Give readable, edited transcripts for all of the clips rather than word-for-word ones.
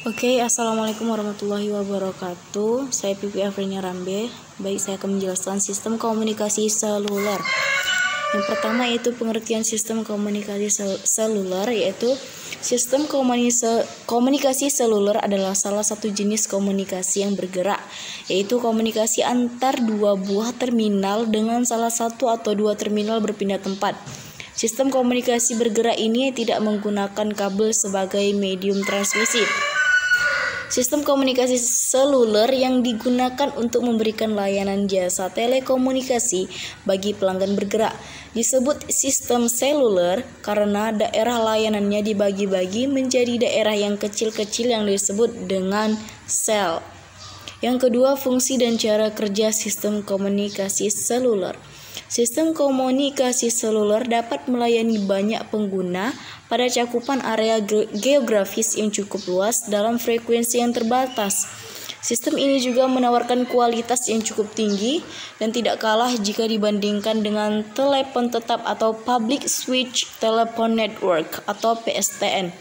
Assalamualaikum warahmatullahi wabarakatuh. Saya Pipi Afrinya Rambe. Baik, saya akan menjelaskan sistem komunikasi seluler. Yang pertama yaitu pengertian sistem komunikasi seluler, yaitu sistem komunikasi seluler adalah salah satu jenis komunikasi yang bergerak, yaitu komunikasi antar dua buah terminal dengan salah satu atau dua terminal berpindah tempat. Sistem komunikasi bergerak ini tidak menggunakan kabel sebagai medium transmisi. Sistem komunikasi seluler yang digunakan untuk memberikan layanan jasa telekomunikasi bagi pelanggan bergerak disebut sistem seluler karena daerah layanannya dibagi-bagi menjadi daerah yang kecil-kecil yang disebut dengan sel. Yang kedua, fungsi dan cara kerja sistem komunikasi seluler. Sistem komunikasi seluler dapat melayani banyak pengguna pada cakupan area geografis yang cukup luas dalam frekuensi yang terbatas. Sistem ini juga menawarkan kualitas yang cukup tinggi dan tidak kalah jika dibandingkan dengan telepon tetap atau Public Switch Telephone Network atau PSTN.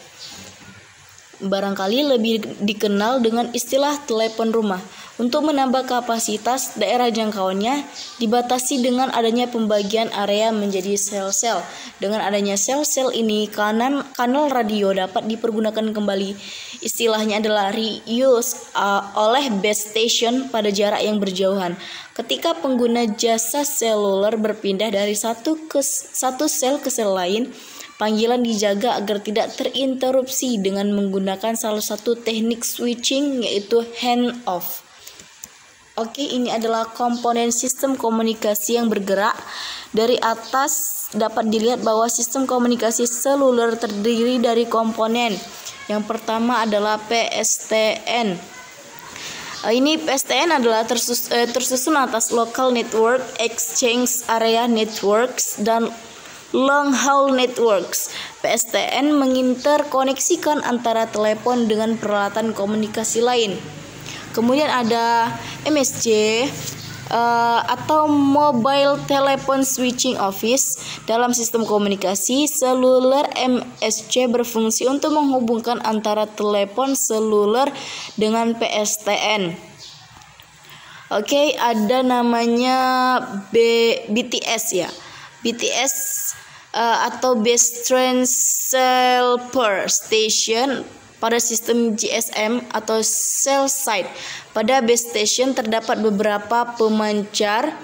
Barangkali lebih dikenal dengan istilah telepon rumah. Untuk menambah kapasitas, daerah jangkauannya dibatasi dengan adanya pembagian area menjadi sel-sel. Dengan adanya sel-sel ini, kanal radio dapat dipergunakan kembali. Istilahnya adalah reuse oleh base station pada jarak yang berjauhan. Ketika pengguna jasa seluler berpindah dari satu sel ke sel lain, panggilan dijaga agar tidak terinterupsi dengan menggunakan salah satu teknik switching, yaitu hand-off. Ini adalah komponen sistem komunikasi yang bergerak. Dari atas dapat dilihat bahwa sistem komunikasi seluler terdiri dari komponen. Yang pertama adalah PSTN. Ini PSTN adalah tersusun atas Local Network Exchange Area Networks dan Long Haul Networks. PSTN menginterkoneksikan antara telepon dengan peralatan komunikasi lain. Kemudian ada MSC atau Mobile Telephone Switching Office. Dalam sistem komunikasi seluler, MSC berfungsi untuk menghubungkan antara telepon seluler dengan PSTN. Ada namanya BTS ya. BTS atau Base Transceiver Station. Pada sistem GSM atau cell site, pada base station terdapat beberapa pemancar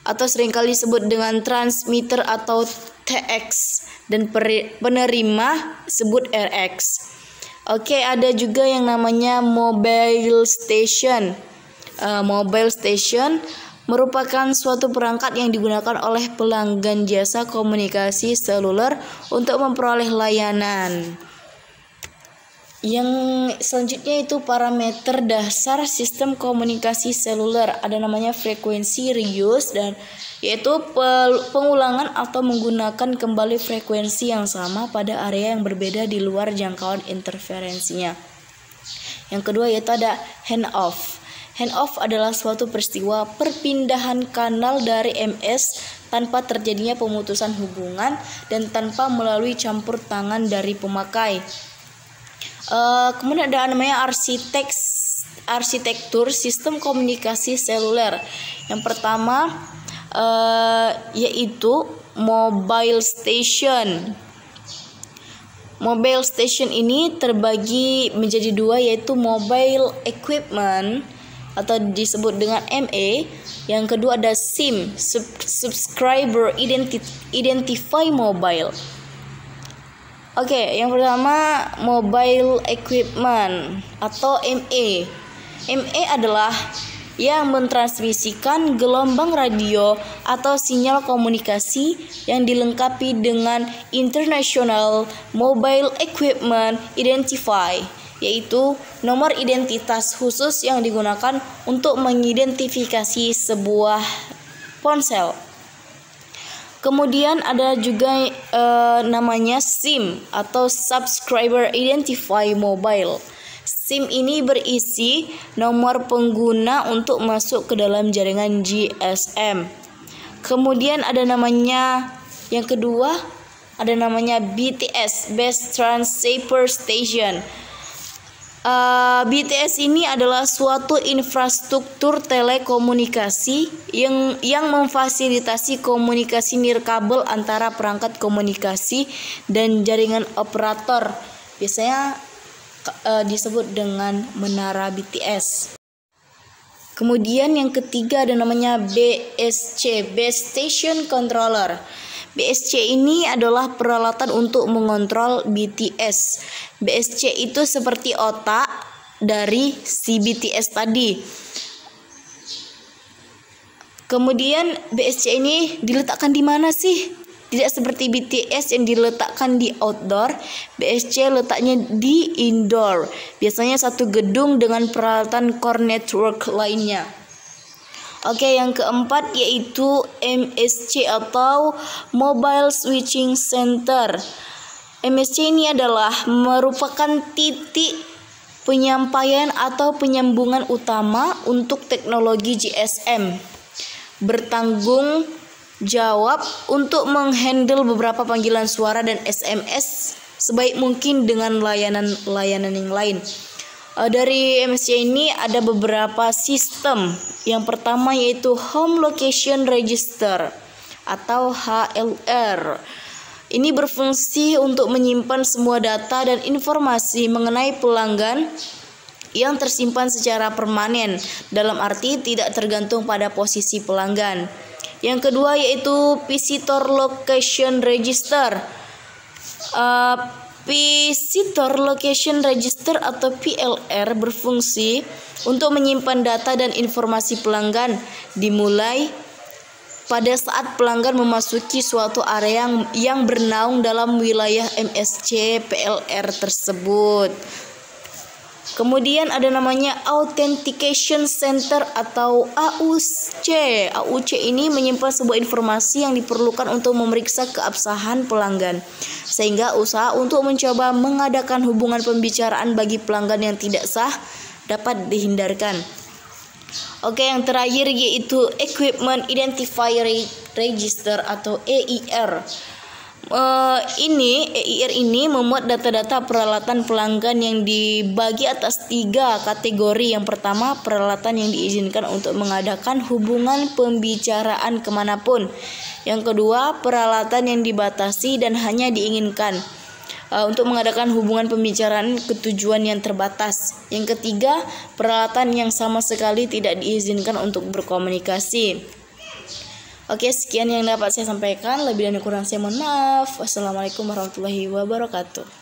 atau seringkali disebut dengan transmitter atau TX dan penerima disebut RX. Ada juga yang namanya mobile station. Mobile station merupakan suatu perangkat yang digunakan oleh pelanggan jasa komunikasi seluler untuk memperoleh layanan. Yang selanjutnya itu parameter dasar sistem komunikasi seluler. Ada namanya frekuensi reuse, dan yaitu pengulangan atau menggunakan kembali frekuensi yang sama pada area yang berbeda di luar jangkauan interferensinya. Yang kedua yaitu ada hand-off. Hand-off adalah suatu peristiwa perpindahan kanal dari MS tanpa terjadinya pemutusan hubungan dan tanpa melalui campur tangan dari pemakai. Kemudian ada namanya arsitektur sistem komunikasi seluler. Yang pertama yaitu mobile station. Mobile station ini terbagi menjadi dua, yaitu mobile equipment atau disebut dengan MA. Yang kedua ada SIM, Subscriber Identify Mobile. Yang pertama mobile equipment atau MA. MA adalah yang mentransmisikan gelombang radio atau sinyal komunikasi yang dilengkapi dengan International Mobile Equipment Identify, yaitu nomor identitas khusus yang digunakan untuk mengidentifikasi sebuah ponsel. Kemudian ada juga namanya SIM atau Subscriber Identify Mobile. SIM ini berisi nomor pengguna untuk masuk ke dalam jaringan GSM. Kemudian ada namanya yang kedua ada namanya BTS, Base Transceiver Station. BTS ini adalah suatu infrastruktur telekomunikasi yang memfasilitasi komunikasi nirkabel antara perangkat komunikasi dan jaringan operator. Biasanya disebut dengan menara BTS. Kemudian yang ketiga ada namanya BSC, Base Station Controller. BSC ini adalah peralatan untuk mengontrol BTS. BSC itu seperti otak dari si BTS tadi. Kemudian BSC ini diletakkan di mana sih? Tidak seperti BTS yang diletakkan di outdoor, BSC letaknya di indoor. Biasanya satu gedung dengan peralatan core network lainnya. Oke, yang keempat yaitu MSC atau Mobile Switching Center. MSC ini adalah merupakan titik penyampaian atau penyambungan utama untuk teknologi GSM. Bertanggung jawab untuk menghandle beberapa panggilan suara dan SMS sebaik mungkin dengan layanan yang lain. Dari MSC ini ada beberapa sistem. Yang pertama yaitu Home Location Register atau HLR. Ini berfungsi untuk menyimpan semua data dan informasi mengenai pelanggan yang tersimpan secara permanen, dalam arti tidak tergantung pada posisi pelanggan. Yang kedua yaitu Visitor Location Register. Visitor Location Register atau VLR berfungsi untuk menyimpan data dan informasi pelanggan dimulai pada saat pelanggan memasuki suatu area yang bernaung dalam wilayah MSC PLR tersebut. Kemudian ada namanya Authentication Center atau AUC. AUC ini menyimpan sebuah informasi yang diperlukan untuk memeriksa keabsahan pelanggan, sehingga usaha untuk mencoba mengadakan hubungan pembicaraan bagi pelanggan yang tidak sah dapat dihindarkan. Oke, yang terakhir yaitu Equipment Identifier Register atau EIR. EIR ini memuat data-data peralatan pelanggan yang dibagi atas 3 kategori. Yang pertama, peralatan yang diizinkan untuk mengadakan hubungan pembicaraan kemanapun. Yang kedua, peralatan yang dibatasi dan hanya diinginkan untuk mengadakan hubungan pembicaraan ke tujuan yang terbatas. Yang ketiga, peralatan yang sama sekali tidak diizinkan untuk berkomunikasi. Oke, sekian yang dapat saya sampaikan. Lebih dan kurang saya mohon maaf. Wassalamualaikum warahmatullahi wabarakatuh.